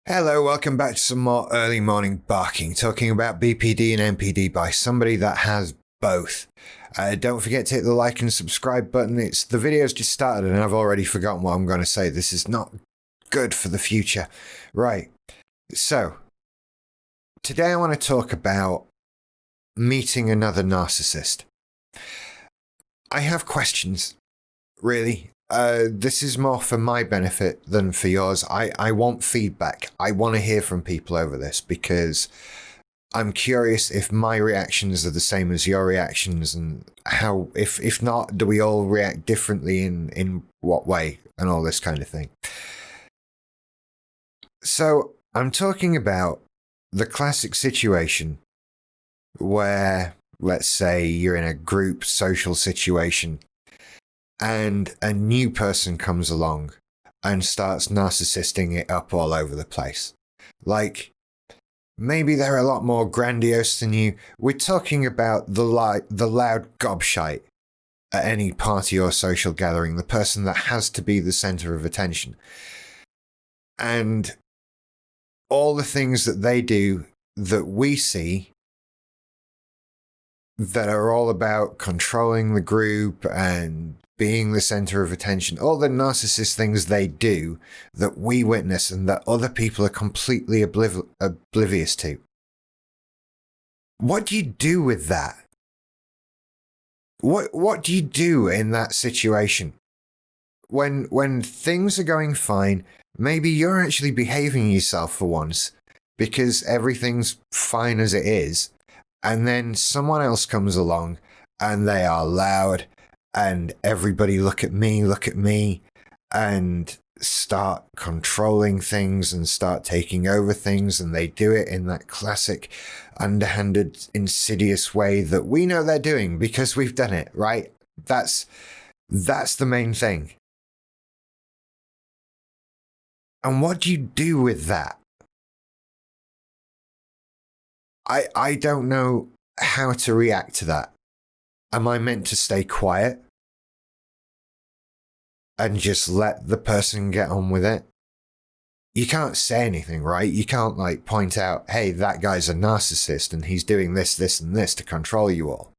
Hello, welcome back to some more early morning barking, talking about BPD and NPD by somebody that has both. Don't forget to hit the like and subscribe button. The video's just started and I've already forgotten what I'm going to say. This is not good for the future. Right, so today I want to talk about meeting another narcissist. I have questions, really. This is more for my benefit than for yours. I want feedback. I want to hear from people over this because I'm curious if my reactions are the same as your reactions, and how, if not, do we all react differently, in what way, and all this kind of thing. So I'm talking about the classic situation where, let's say, you're in a group social situation and a new person comes along and starts narcissisting it up all over the place. Like, maybe they're a lot more grandiose than you. We're talking about the loud gobshite at any party or social gathering, the person that has to be the center of attention. And all the things that they do that we see that are all about controlling the group and being the center of attention, all the narcissist things they do that we witness and that other people are completely oblivious to. What do you do with that? What do you do in that situation? When things are going fine, maybe you're actually behaving yourself for once because everything's fine as it is, and then someone else comes along and they are loud and everybody look at me, and start controlling things and start taking over things, and they do it in that classic underhanded, insidious way that we know they're doing because we've done it, right? That's the main thing. And what do you do with that? I don't know how to react to that. Am I meant to stay quiet and just let the person get on with it? You can't say anything, right? You can't point out, hey, that guy's a narcissist and he's doing this, this, and this to control you all.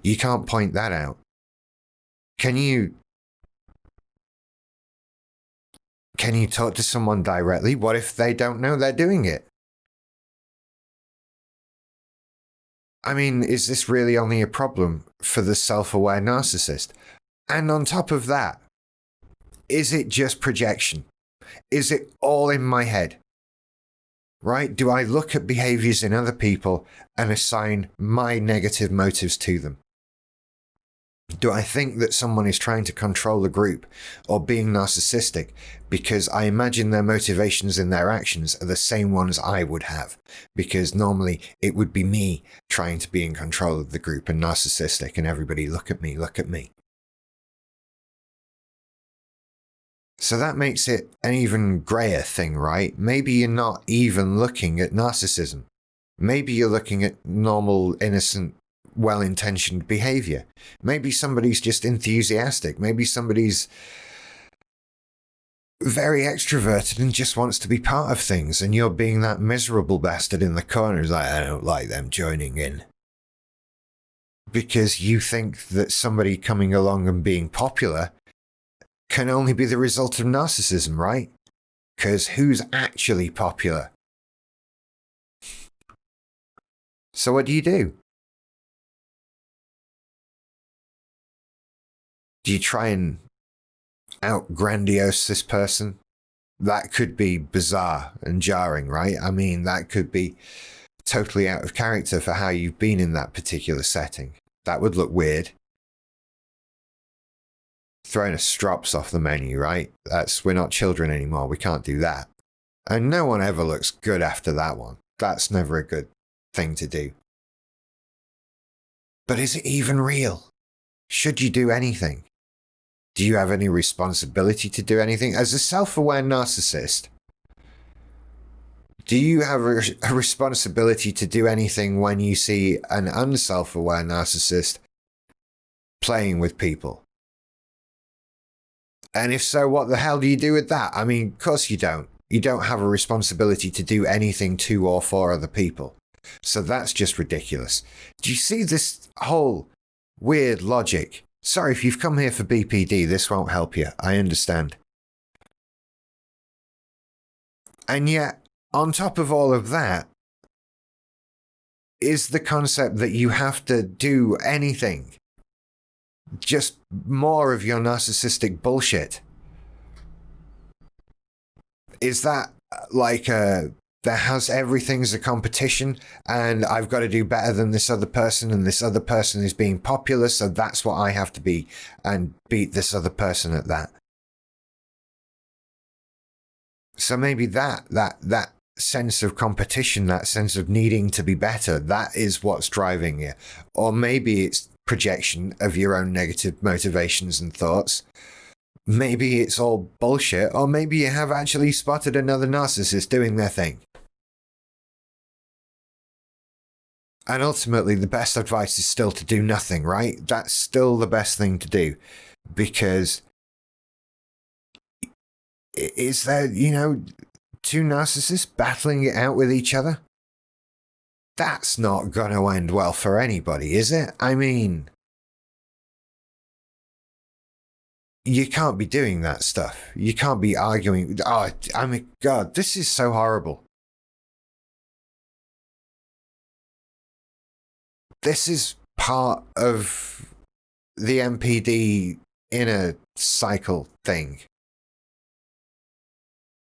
You can't point that out. Can you talk to someone directly? What if they don't know they're doing it? I mean, is this really only a problem for the self-aware narcissist? And on top of that, is it just projection? Is it all in my head? Right? Do I look at behaviors in other people and assign my negative motives to them? Do I think that someone is trying to control the group or being narcissistic because I imagine their motivations in their actions are the same ones I would have? Because normally it would be me trying to be in control of the group and narcissistic, and everybody look at me, look at me. So that makes it an even grayer thing, right? Maybe you're not even looking at narcissism. Maybe you're looking at normal, innocent, well-intentioned behavior. Maybe somebody's just enthusiastic. Maybe somebody's very extroverted and just wants to be part of things, and you're being that miserable bastard in the corner who's like, I don't like them joining in. Because you think that somebody coming along and being popular can only be the result of narcissism, right? Because who's actually popular? So what do you do? Do you try and out-grandiose this person? That could be bizarre and jarring, right? I mean, that could be totally out of character for how you've been in that particular setting. That would look weird. Throwing a strops off the menu, right? We're not children anymore. We can't do that. And no one ever looks good after that one. That's never a good thing to do. But is it even real? Should you do anything? Do you have any responsibility to do anything? As a self-aware narcissist, do you have a responsibility to do anything when you see an unself-aware narcissist playing with people? And if so, what the hell do you do with that? I mean, of course you don't. You don't have a responsibility to do anything to or for other people. So that's just ridiculous. Do you see this whole weird logic? Sorry, if you've come here for BPD, this won't help you. I understand. And yet, on top of all of that, is the concept that you have to do anything. Just more of your narcissistic bullshit. Is that like there has everything's a competition and I've got to do better than this other person and this other person is being popular, so that's what I have to be and beat this other person at that. So maybe that sense of competition, that sense of needing to be better, that is what's driving you. Or maybe it's projection of your own negative motivations and thoughts. Maybe it's all bullshit, or maybe you have actually spotted another narcissist doing their thing. And ultimately, the best advice is still to do nothing, right? That's still the best thing to do. Because is there, two narcissists battling it out with each other? That's not going to end well for anybody, is it? I mean, you can't be doing that stuff. You can't be arguing. Oh, I mean, God, this is so horrible. This is part of the NPD inner cycle thing.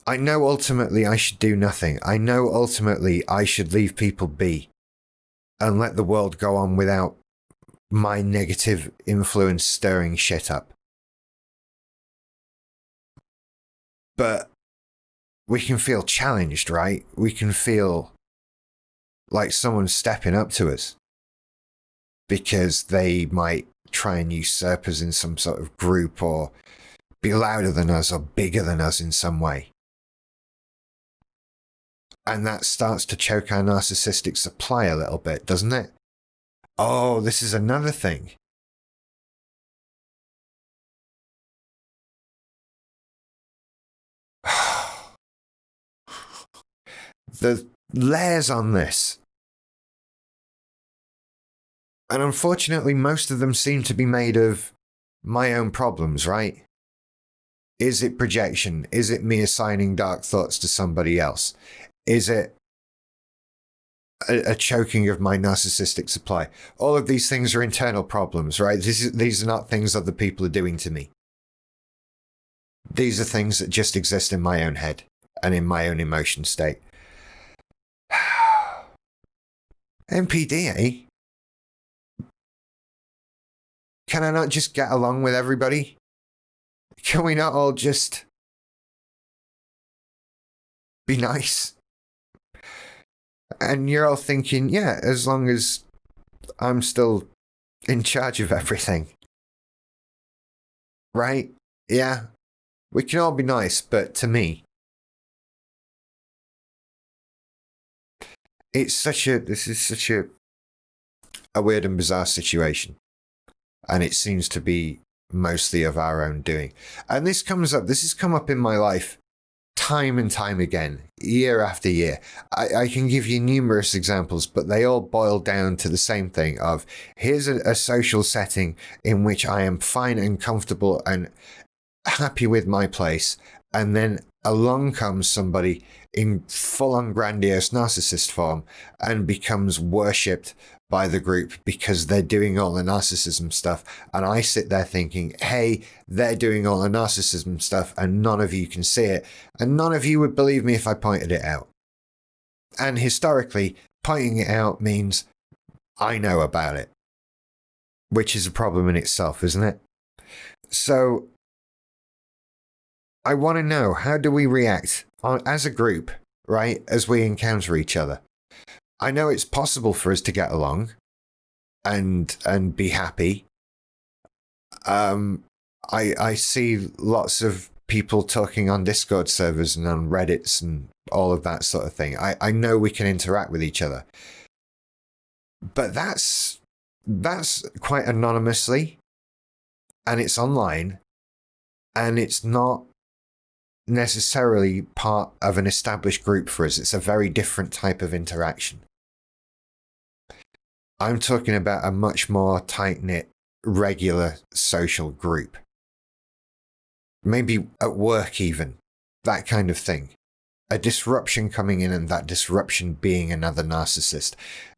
I know ultimately I should do nothing. I know ultimately I should leave people be and let the world go on without my negative influence stirring shit up. But we can feel challenged, right? We can feel like someone's stepping up to us because they might try and usurp us in some sort of group or be louder than us or bigger than us in some way. And that starts to choke our narcissistic supply a little bit, doesn't it? Oh, this is another thing. The layers on this. And unfortunately, most of them seem to be made of my own problems, right? Is it projection? Is it me assigning dark thoughts to somebody else? Is it a choking of my narcissistic supply? All of these things are internal problems, right? These are not things other people are doing to me. These are things that just exist in my own head and in my own emotion state. NPD, eh? Can I not just get along with everybody? Can we not all just be nice? And you're all thinking, yeah, as long as I'm still in charge of everything. Right? Yeah. We can all be nice, but to me, this is such a weird and bizarre situation. And it seems to be mostly of our own doing. And this has come up in my life time and time again, year after year. I can give you numerous examples, but they all boil down to the same thing of here's a social setting in which I am fine and comfortable and happy with my place. And then along comes somebody in full-on grandiose narcissist form and becomes worshipped by the group because they're doing all the narcissism stuff. And I sit there thinking, hey, they're doing all the narcissism stuff and none of you can see it. And none of you would believe me if I pointed it out. And historically, pointing it out means I know about it, which is a problem in itself, isn't it? So I want to know, how do we react as a group, right, as we encounter each other? I know it's possible for us to get along and be happy. I see lots of people talking on Discord servers and on Reddits and all of that sort of thing. I know we can interact with each other. But that's quite anonymously, and it's online. And it's not necessarily part of an established group for us. It's a very different type of interaction. I'm talking about a much more tight-knit, regular social group. Maybe at work even. That kind of thing. A disruption coming in and that disruption being another narcissist.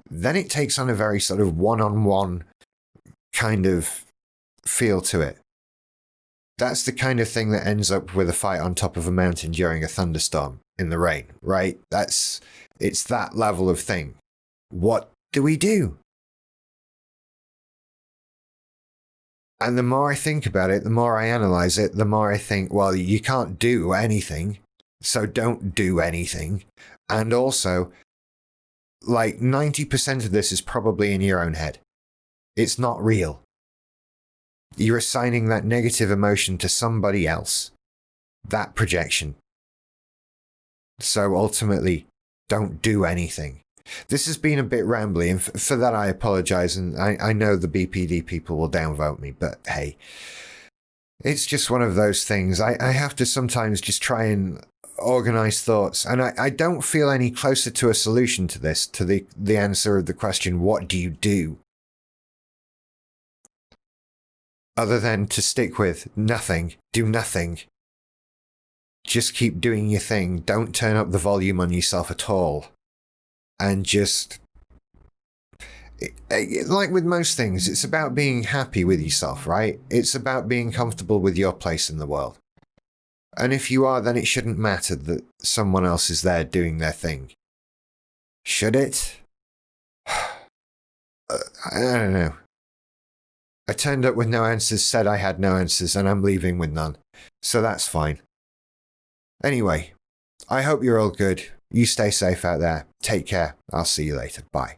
Then it takes on a very sort of one-on-one kind of feel to it. That's the kind of thing that ends up with a fight on top of a mountain during a thunderstorm in the rain, right? It's that level of thing. What do we do? And the more I think about it, the more I analyze it, the more I think, well, you can't do anything, so don't do anything. And also, like 90% of this is probably in your own head. It's not real. You're assigning that negative emotion to somebody else. That projection. So ultimately, don't do anything. This has been a bit rambly, and for that I apologize, and I know the BPD people will downvote me, but hey, it's just one of those things. I have to sometimes just try and organize thoughts, and I don't feel any closer to a solution to this, to the answer of the question, what do you do? Other than to stick with nothing, do nothing. Just keep doing your thing. Don't turn up the volume on yourself at all. And just, like with most things, it's about being happy with yourself, right? It's about being comfortable with your place in the world. And if you are, then it shouldn't matter that someone else is there doing their thing. Should it? I don't know. I turned up with no answers, said I had no answers, and I'm leaving with none. So that's fine. Anyway, I hope you're all good. You stay safe out there. Take care. I'll see you later. Bye.